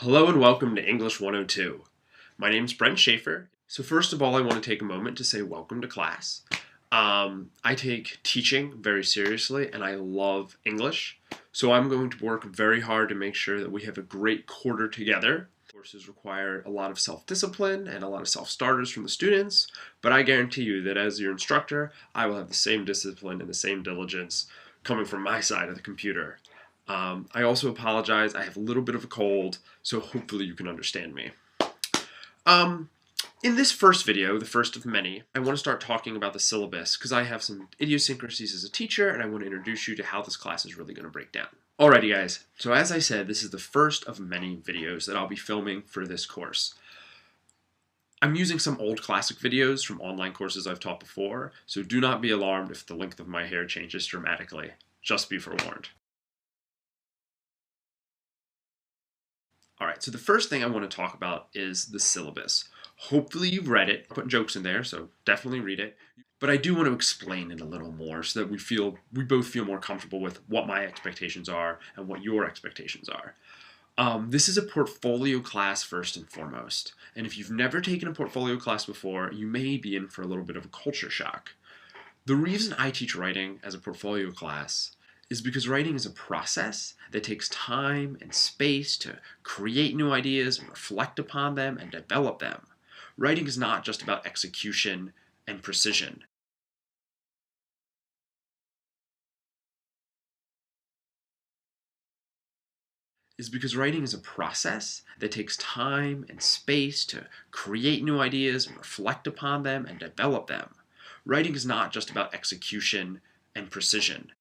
Hello and welcome to English 102. My name's Brent Schaefer. So first of all, I want to take a moment to say welcome to class. I take teaching very seriously and I love English. So I'm going to work very hard to make sure that we have a great quarter together. Courses require a lot of self-discipline and a lot of self-starters from the students, but I guarantee you that as your instructor, I will have the same discipline and the same diligence coming from my side of the computer. I also apologize. I have a little bit of a cold, so hopefully you can understand me. In this first video, the first of many, I want to start talking about the syllabus because I have some idiosyncrasies as a teacher and I want to introduce you to how this class is really going to break down. Alrighty guys, so as I said, this is the first of many videos that I'll be filming for this course. I'm using some old classic videos from online courses I've taught before, so do not be alarmed if the length of my hair changes dramatically. Just be forewarned. Alright, so the first thing I want to talk about is the syllabus. Hopefully you've read it. I put jokes in there, so definitely read it. But I do want to explain it a little more so that we both feel more comfortable with what my expectations are and what your expectations are. This is a portfolio class first and foremost. And if you've never taken a portfolio class before, you may be in for a little bit of a culture shock. The reason I teach writing as a portfolio class is because writing is a process that takes time and space to create new ideas and reflect upon them and develop them. Writing is not just about execution and precision. Is because writing is a process that takes time and space to create new ideas and reflect upon them and develop them. Writing is not just about execution and precision.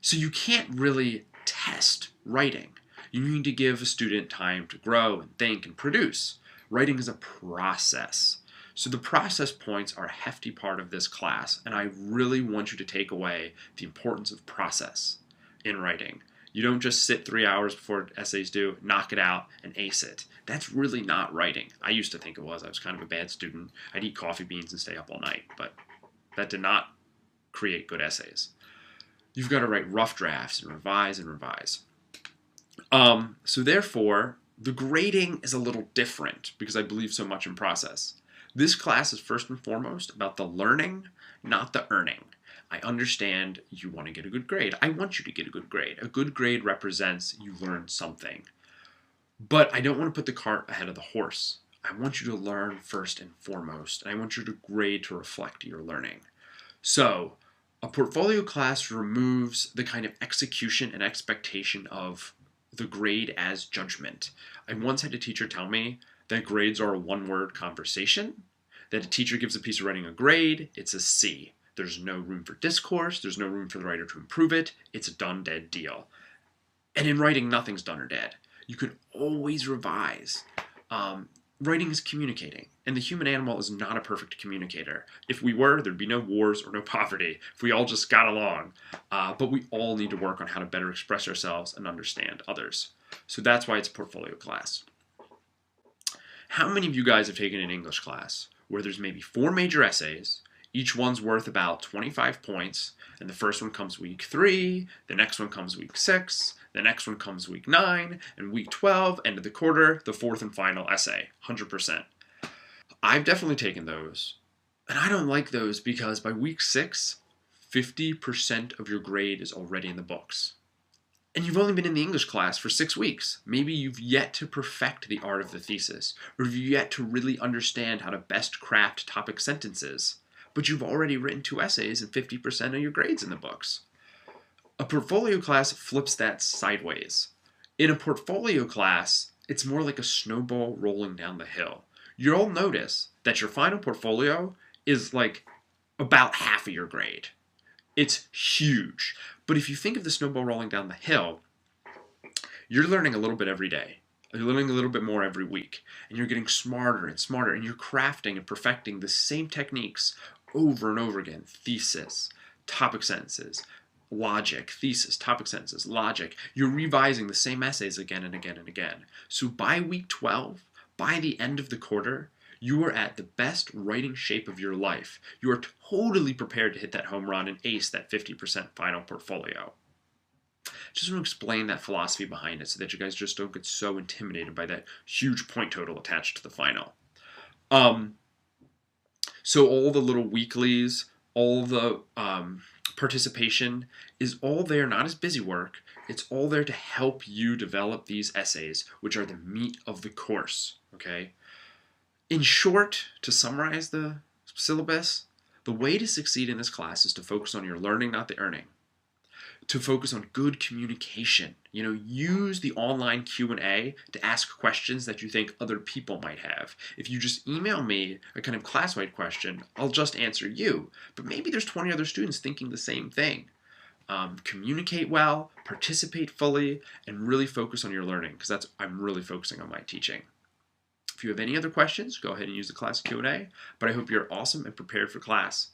So you can't really test writing. You need to give a student time to grow and think and produce. Writing is a process. So the process points are a hefty part of this class, and I really want you to take away the importance of process in writing. You don't just sit 3 hours before essays due, knock it out, and ace it. That's really not writing. I used to think it was. I was kind of a bad student. I'd eat coffee beans and stay up all night, but that did not create good essays. You've got to write rough drafts and revise and revise. So therefore, the grading is a little different because I believe so much in process. This class is first and foremost about the learning, not the earning. I understand you want to get a good grade. I want you to get a good grade. A good grade represents you learned something. But I don't want to put the cart ahead of the horse. I want you to learn first and foremost, and I want you to grade to reflect your learning. So, a portfolio class removes the kind of execution and expectation of the grade as judgment. I once had a teacher tell me that grades are a one-word conversation, that a teacher gives a piece of writing a grade, it's a C. There's no room for discourse, there's no room for the writer to improve it, it's a done dead deal. And in writing, nothing's done or dead. You can always revise. Writing is communicating, and the human animal is not a perfect communicator. If we were, there'd be no wars or no poverty, if we all just got along. But we all need to work on how to better express ourselves and understand others. So that's why it's a portfolio class. How many of you guys have taken an English class where there's maybe 4 major essays, each one's worth about 25 points, and the first one comes week 3, the next one comes week 6, the next one comes week 9, and week 12, end of the quarter, the 4th and final essay, 100%. I've definitely taken those, and I don't like those because by week 6, 50% of your grade is already in the books. And you've only been in the English class for 6 weeks. Maybe you've yet to perfect the art of the thesis, or you've yet to really understand how to best craft topic sentences. But you've already written 2 essays and 50% of your grades in the books. A portfolio class flips that sideways. In a portfolio class, it's more like a snowball rolling down the hill. You'll notice that your final portfolio is like about half of your grade. It's huge. But if you think of the snowball rolling down the hill, you're learning a little bit every day. You're learning a little bit more every week. And you're getting smarter and smarter. And you're crafting and perfecting the same techniques over and over again. Thesis, topic sentences, logic, thesis, topic sentences, logic. You're revising the same essays again and again and again. So by week 12, by the end of the quarter, you are at the best writing shape of your life. You are totally prepared to hit that home run and ace that 50% final portfolio. Just want to explain that philosophy behind it so that you guys just don't get so intimidated by that huge point total attached to the final. So all the little weeklies, all the participation is all there not as busy work. It's all there to help you develop these essays, which are the meat of the course. Okay. In short, to summarize the syllabus, the way to succeed in this class is to focus on your learning, not the earning. To focus on good communication. Use the online Q&A to ask questions that you think other people might have. If you just email me a kind of class-wide question, I'll just answer you. But maybe there's 20 other students thinking the same thing. Communicate well, participate fully, and really focus on your learning, because I'm really focusing on my teaching. If you have any other questions, go ahead and use the class Q&A, but I hope you're awesome and prepared for class.